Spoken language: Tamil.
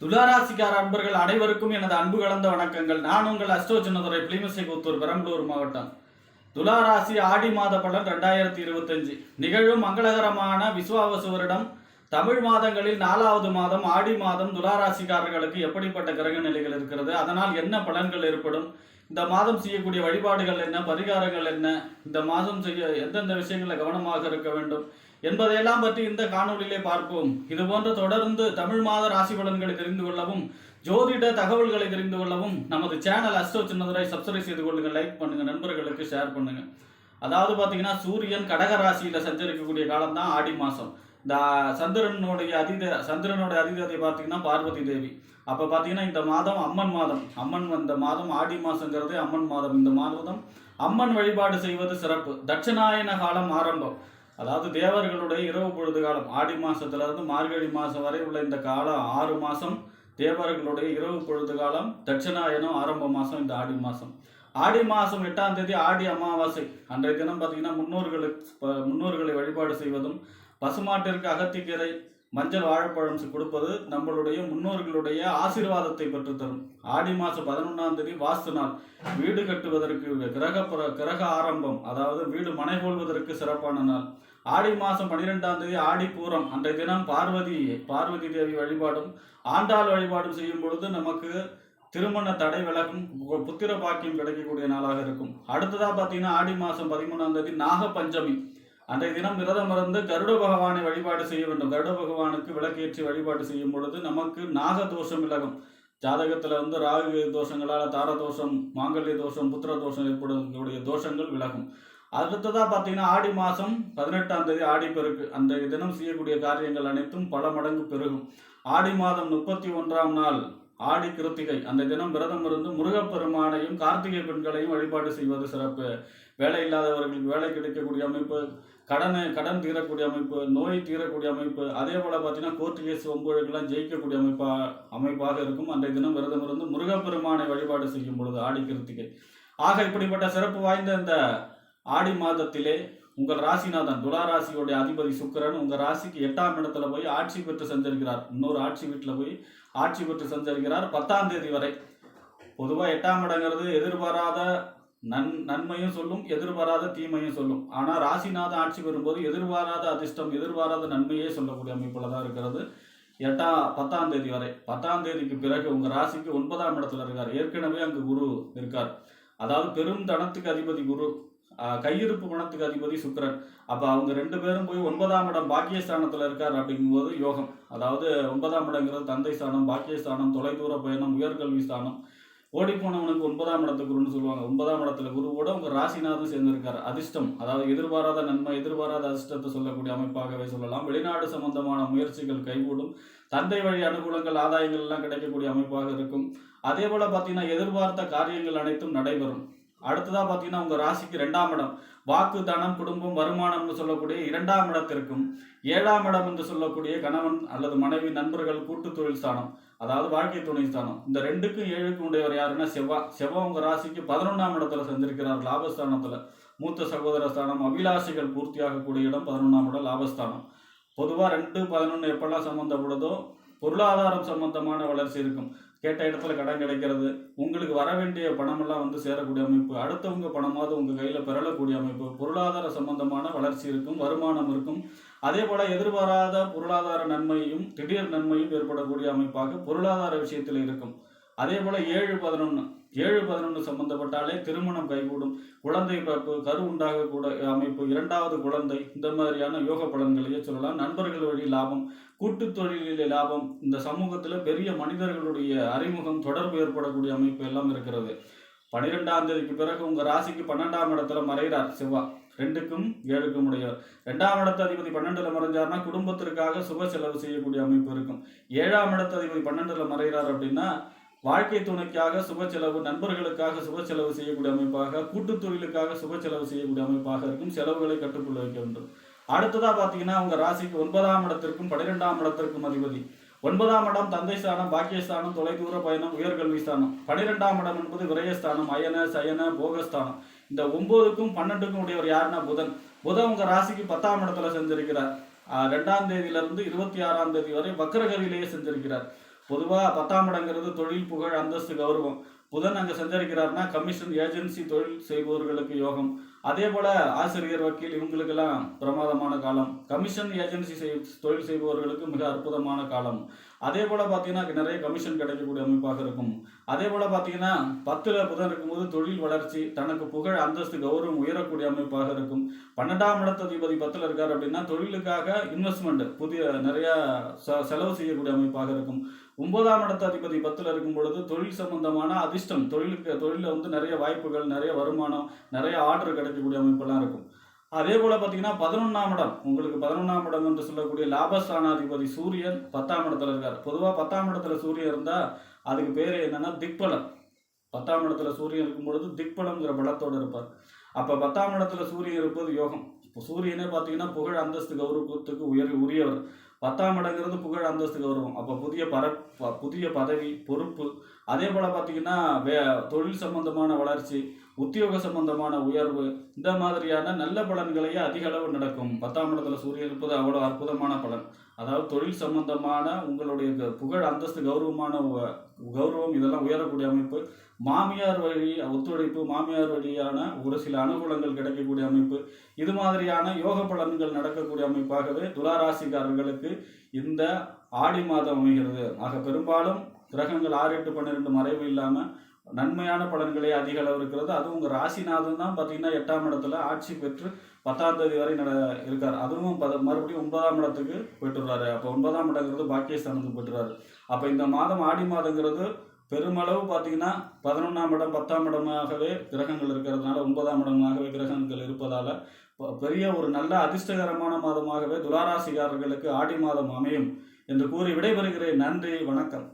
துளாராசிக்கார அன்பர்கள் அனைவருக்கும் எனது அன்பு கலந்த வணக்கங்கள். நான் உங்கள் அஸ்ட்ரோ சின்னதுரை புலிமசைக்குத்தூர் பெரம்பலூர் மாவட்டம். துளாராசி ஆடி மாத பலன் 2025 நிகழும் மங்களகரமான விசுவாவசு வருடம் தமிழ் மாதங்களில் 4வது மாதம் ஆடி மாதம் துளாராசிக்காரர்களுக்கு எப்படிப்பட்ட கிரக நிலைகள் இருக்கிறது, அதனால் என்ன பலன்கள் ஏற்படும், இந்த மாதம் செய்யக்கூடிய வழிபாடுகள் என்ன, பரிகாரங்கள் என்ன, இந்த மாதம் செய்ய எந்தெந்த விஷயங்களில் கவனமாக இருக்க வேண்டும் என்பதையெல்லாம் பற்றி இந்த காணொலியிலே பார்ப்போம். இது போன்ற தொடர்ந்து தமிழ் மாத ராசி பலன்களை தெரிந்து கொள்ளவும், ஜோதிட தகவல்களை தெரிந்து கொள்ளவும் நமது சேனல் அஸ்ட்ரோ சின்னதுரை சப்ஸ்கிரைப் செய்து கொள்ளுங்கள், லைக் பண்ணுங்க, நண்பர்களுக்கு ஷேர் பண்ணுங்க. அதாவது பார்த்தீங்கன்னா சூரியன் கடக ராசியில் சஞ்சரிக்கக்கூடிய காலம் தான் ஆடி மாதம். இந்த சந்திரனுடைய அதிதேவதை பார்த்தீங்கன்னா பார்வதி தேவி. அப்போ பார்த்தீங்கன்னா இந்த மாதம் அம்மன் மாதம். இந்த மாதம் ஆடி மாதங்கிறது அம்மன் மாதம். இந்த மாதம் அம்மன் வழிபாடு செய்வது சிறப்பு. தட்சிணாயன காலம் ஆரம்பம். அதாவது தேவர்களுடைய இரவு பொழுது காலம். ஆடி மாதத்துலேருந்து மார்கழி மாதம் வரை உள்ள இந்த காலம் 6 மாதம் தேவர்களுடைய இரவு பொழுது காலம். தட்சிணாயனம் ஆரம்ப மாதம் இந்த ஆடி மாதம். ஆடி மாதம் 8ஆம் தேதி ஆடி அமாவாசை. அன்றைய தினம் பார்த்தீங்கன்னா முன்னோர்களை வழிபாடு செய்வதும், பசுமாட்டிற்கு அகத்திக்கீரை மஞ்சள் வாழைப்பழம் கொடுப்பது நம்மளுடைய முன்னோர்களுடைய ஆசீர்வாதத்தை பெற்றுத்தரும். ஆடி மாதம் 11ஆம் தேதி வாஸ்து நாள். வீடு கட்டுவதற்கு கிரக ஆரம்பம், அதாவது வீடு மனை கொள்வதற்கு சிறப்பான நாள். ஆடி மாதம் 12ஆம் தேதி ஆடி பூரம். அன்றைய தினம் பார்வதி தேவி வழிபாடும் ஆண்டாள் வழிபாடும் செய்யும் பொழுது நமக்கு திருமண தடை விலகும், புத்திர பாக்கியம் கிடைக்கக்கூடிய நாளாக இருக்கும். அடுத்ததாக பார்த்தீங்கன்னா ஆடி மாதம் 13ஆம் தேதி நாக பஞ்சமி. அன்றைய தினம் விரதம் இருந்து கருட பகவானை வழிபாடு செய்ய வேண்டும். கருட பகவானுக்கு விளக்கேற்றி வழிபாடு செய்யும் பொழுது நமக்கு நாக தோஷம் விலகும். ஜாதகத்தில் ராகு தோஷங்களால் தார தோஷம், மாங்கல்ய தோஷம், புத்திர தோஷம் ஏற்படக்கூடிய தோஷங்கள் விலகும். அடுத்ததாக பார்த்தீங்கன்னா ஆடி மாதம் 18ஆம் தேதி ஆடிப்பெருக்கு. அந்த தினம் செய்யக்கூடிய காரியங்கள் அனைத்தும் பல மடங்கு பெருகும். ஆடி மாதம் 31ஆம் நாள் ஆடி கிருத்திகை. அந்த தினம் விரதம் இருந்து முருகப்பெருமானையும் கார்த்திகை பெண்களையும் வழிபாடு செய்வது சிறப்பு. வேலை இல்லாதவர்களுக்கு வேலை கிடைக்கக்கூடிய அமைப்பு, கடன் தீரக்கூடிய அமைப்பு, நோய் தீரக்கூடிய அமைப்பு, அதே போல் பார்த்தீங்கன்னா கோர்ட்டு கேஸ் வம்புகளுக்கெல்லாம் ஜெயிக்கக்கூடிய அமைப்பாக இருக்கும். அன்றைய தினம் விரதம் இருந்து முருகப்பெருமானை வழிபாடு செய்யும் பொழுது ஆடி கிருத்திகை. ஆக இப்படிப்பட்ட சிறப்பு வாய்ந்த இந்த ஆடி மாதத்திலே உங்கள் ராசிநாதன் துளாராசியோடைய அதிபதி சுக்கிரன் உங்கள் ராசிக்கு 8ஆம் இடத்துல போய் ஆட்சி பெற்று சஞ்சரிக்கிறார். இன்னொரு ஆட்சி வீட்டில் போய் ஆட்சி பெற்று சஞ்சரிக்கிறார் 10ஆம் தேதி வரை. பொதுவாக 8ஆம் இடங்கிறது எதிர்பாராத நன்மையும் சொல்லும், எதிர்பாராத தீமையும் சொல்லும். ஆனால் ராசிநாதன் ஆட்சி பெறும்போது எதிர்பாராத அதிர்ஷ்டம், எதிர்பாராத நன்மையே சொல்லக்கூடிய அமைப்பில் தான் இருக்கிறது. 10ஆம் தேதி வரை. 10ஆம் தேதிக்கு பிறகு உங்கள் ராசிக்கு 9ஆம் இடத்துல இருக்கார். ஏற்கனவே அங்கு குரு இருக்கார். அதாவது பெரும் தனத்துக்கு அதிபதி குரு, கையிருப்பு பணத்துக்கு அதிபதி சுக்கிரன். அப்போ அவங்க 2 பேரும் போய் 9ஆம் இடம் பாக்கியஸ்தானத்தில் இருக்கார். அப்படிங்கும்போது யோகம். அதாவது 9ஆம் இடங்கிறது தந்தை ஸ்தானம், பாக்கியஸ்தானம், தொலைதூர பயணம், உயர்கல்வி ஸ்தானம். ஓடிப்போனவனுக்கு 9ஆம் இடத்து குருன்னு சொல்லுவாங்க. 9ஆம் இடத்துல குருவோட உங்கள் ராசிநாதன் சேர்ந்திருக்கார். அதிர்ஷ்டம், அதாவது எதிர்பாராத நன்மை, எதிர்பாராத அதிர்ஷ்டத்தை சொல்லக்கூடிய அமைப்பாகவே சொல்லலாம். வெளிநாடு சம்பந்தமான முயற்சிகள் கைகூடும். தந்தை வழி அனுகூலங்கள், ஆதாயங்கள் எல்லாம் கிடைக்கக்கூடிய அமைப்பாக இருக்கும். அதே போல பார்த்தீங்கன்னா எதிர்பார்த்த காரியங்கள் அனைத்தும் நடைபெறும். அடுத்ததாக பார்த்தீங்கன்னா உங்கள் ராசிக்கு 2ஆம் இடம் வாக்கு, தனம், குடும்பம், வருமானம்னு சொல்லக்கூடிய 2ஆம் இடத்திற்கும் 7ஆம் இடம் என்று சொல்லக்கூடிய கணவன் அல்லது மனைவி, நண்பர்கள், கூட்டு தொழில் ஸ்தானம், அதாவது வாழ்க்கை துணை ஸ்தானம். இந்த 2க்கும் 7க்கும் உடையவர் யாருன்னா செவ்வாய் உங்கள் ராசிக்கு 11ஆம் இடத்துல செஞ்சிருக்கிறார். லாபஸ்தானத்தில் மூத்த சகோதர ஸ்தானம், அபிலாஷைகள் பூர்த்தியாகக்கூடிய இடம் 11ஆம் இடம் லாபஸ்தானம். பொதுவாக 2, 11 எப்பெல்லாம் சம்மந்தப்படுதோ பொருளாதாரம் சம்பந்தமான வளர்ச்சி இருக்கும். கேட்ட இடத்துல கடன் கிடைக்கிறது, உங்களுக்கு வர வேண்டிய பணமெல்லாம் சேரக்கூடிய அமைப்பு, அடுத்தவங்க பணமாவது உங்கள் கையில் பெறக்கூடிய அமைப்பு, பொருளாதார சம்பந்தமான வளர்ச்சி இருக்கும், வருமானம் இருக்கும். அதே போல் எதிர்பாராத பொருளாதார நன்மையும் திடீர் நன்மையும் ஏற்படக்கூடிய அமைப்பாக பொருளாதார விஷயத்தில் இருக்கும். அதே போல் 7-11 சம்பந்தப்பட்டாலே திருமணம் கைகூடும், குழந்தை பிறப்பு, கரு உண்டாகக்கூடிய அமைப்பு, 2வது குழந்தை, இந்த மாதிரியான யோக பலன்களையே சொல்லலாம். நண்பர்கள் வழி லாபம், கூட்டு தொழிலிலே லாபம், இந்த சமூகத்தில் பெரிய மனிதர்களுடைய அறிமுகம், தொடர்பு ஏற்படக்கூடிய அமைப்பு எல்லாம் இருக்கிறது. 12ஆம் தேதிக்கு பிறகு உங்கள் ராசிக்கு 12ஆம் இடத்துல மறைகிறார் செவ்வாய். 2க்கும் 7க்கும் உடையவர். 2ஆம் இடத்து அதிபதி 12ல் மறைஞ்சார்னா குடும்பத்திற்காக சுப செலவு செய்யக்கூடிய அமைப்பு இருக்கும். 7ஆம் இடத்து அதிபதி 12ல் மறைகிறார் அப்படின்னா வாழ்க்கை துணைக்காக சுப செலவு, நண்பர்களுக்காக சுப செலவு செய்யக்கூடிய அமைப்பாக, கூட்டு தொழிலுக்காக சுப செலவு செய்யக்கூடிய அமைப்பாக இருக்கும். செலவுகளை கட்டுக்குள்ள வைக்க வேண்டும். அடுத்ததாக பார்த்தீங்கன்னா உங்கள் ராசிக்கு 9ஆம் இடத்திற்கும் 12ஆம் இடத்திற்கும் அதிபதி. 9ஆம் இடம் தந்தை ஸ்தானம், பாக்கியஸ்தானம், தொலைதூர பயணம், உயர்கல்வி ஸ்தானம். 12ஆம் இடம் என்பது விரயஸ்தானம், அயன சயன போகஸ்தானம். இந்த 9க்கும் 12க்கும் உடையவர் யாருன்னா புதன். உங்கள் ராசிக்கு 10ஆம் இடத்துல செஞ்சிருக்கிறார். 2ஆம் தேதியிலிருந்து 26ஆம் தேதி வரை வக்ரகதியிலேயே செஞ்சிருக்கிறார். பொதுவாக 10ஆம் இடங்கிறது தொழில், புகழ், அந்தஸ்து, கௌரவம். புதன் அங்கே சஞ்சரிக்கிறாருன்னா கமிஷன், ஏஜென்சி, தொழில் செய்பவர்களுக்கு யோகம். அதே போல ஆசிரியர், வக்கீல் இவங்களுக்கெல்லாம் பிரமாதமான காலம். கமிஷன், ஏஜென்சி தொழில் செய்பவர்களுக்கு மிக அற்புதமான காலம். அதே போல் பார்த்தீங்கன்னா நிறைய கமிஷன் கிடைக்கக்கூடிய அமைப்பாக இருக்கும். அதே போல் பார்த்தீங்கன்னா 10ல் புதன் இருக்கும்போது தொழில் வளர்ச்சி, தனக்கு புகழ், அந்தஸ்து, கௌரவம் உயரக்கூடிய அமைப்பாக இருக்கும். 12ஆம் இடத்ததிபதி 10ல் இருக்கார் அப்படின்னா தொழிலுக்காக இன்வெஸ்ட்மெண்ட், புதிய நிறையா செலவு செய்யக்கூடிய அமைப்பாக இருக்கும். 9ஆம் இடத்ததிபதி 10ல் இருக்கும் பொழுது தொழில் சம்பந்தமான அதிர்ஷ்டம், தொழிலில் வந்து நிறைய வாய்ப்புகள், நிறைய வருமானம், நிறைய ஆர்டர் கிடைக்கக்கூடிய அமைப்பெல்லாம் இருக்கும். அதே போல் பார்த்தீங்கன்னா 11ஆம் இடம், உங்களுக்கு 11ஆம் இடம் என்று சொல்லக்கூடிய லாபஸ்தானாதிபதி சூரியன் 10ஆம் இடத்துல இருக்கார். பொதுவாக 10ஆம் இடத்துல சூரியன் இருந்தால் அதுக்கு பேர் என்னன்னா திக்பலம். 10ஆம் இடத்துல சூரியன் இருக்கும் பொழுது திக்பலம்ங்கிற பலத்தோடு இருப்பார். அப்போ 10ஆம் இடத்துல சூரியன் இருப்பது யோகம். இப்போ சூரியனே பார்த்தீங்கன்னா புகழ், அந்தஸ்து, கௌரவத்துக்கு உரியவர். 10ஆம் இடங்கிறது புகழ், அந்தஸ்து, கௌரவம். அப்போ புதிய பதவி, பொறுப்பு. அதே போல் பார்த்தீங்கன்னா தொழில் சம்பந்தமான வளர்ச்சி, உத்தியோக சம்பந்தமான உயர்வு, இந்த மாதிரியான நல்ல பலன்களையே அதிக அளவு நடக்கும். 10ஆம் இடத்துல சூரியன் இருப்பது அவ்வளோ அற்புதமான பலன். அதாவது தொழில் சம்பந்தமான உங்களுடைய புகழ், அந்தஸ்து, கௌரவம் இதெல்லாம் உயரக்கூடிய அமைப்பு. மாமியார் வழி ஒத்துழைப்பு, மாமியார் வழியான ஒரு சில அனுகூலங்கள் கிடைக்கக்கூடிய அமைப்பு. இது மாதிரியான யோக பலன்கள் நடக்கக்கூடிய அமைப்பாகவே துளாராசிக்காரர்களுக்கு இந்த ஆடி மாதம் அமைகிறது. ஆக பெரும்பாலும் கிரகங்கள் 6, 8, 12 மறைவு இல்லாமல் நன்மையான பலன்களே அதிக அளவு இருக்கிறது. அதுவும் உங்கள் ராசிநாதன் தான் பார்த்தீங்கன்னா 8ஆம் இடத்துல ஆட்சி பெற்று 10ஆம் தேதி வரை இருக்கார். அதுவும் மறுபடியும் 9ஆம் இடத்துக்கு போய்ட்டுறாரு. அப்போ 9ஆம் இடங்கிறது பாக்கியஸ்தானத்துக்கு போய்ட்டுறாரு. அப்போ இந்த மாதம் ஆடி மாதங்கிறது பெருமளவு பார்த்தீங்கன்னா 11ஆம் இடம், 10ஆம் இடமாகவே கிரகங்கள் இருக்கிறதுனால, 9ஆம் இடமாகவே கிரகங்கள் இருப்பதால் பெரிய ஒரு நல்ல அதிர்ஷ்டகரமான மாதமாகவே துளாராசிக்காரர்களுக்கு ஆடி மாதம் அமையும் என்று கூறி விடைபெறுகிறேன். நன்றி, வணக்கம்.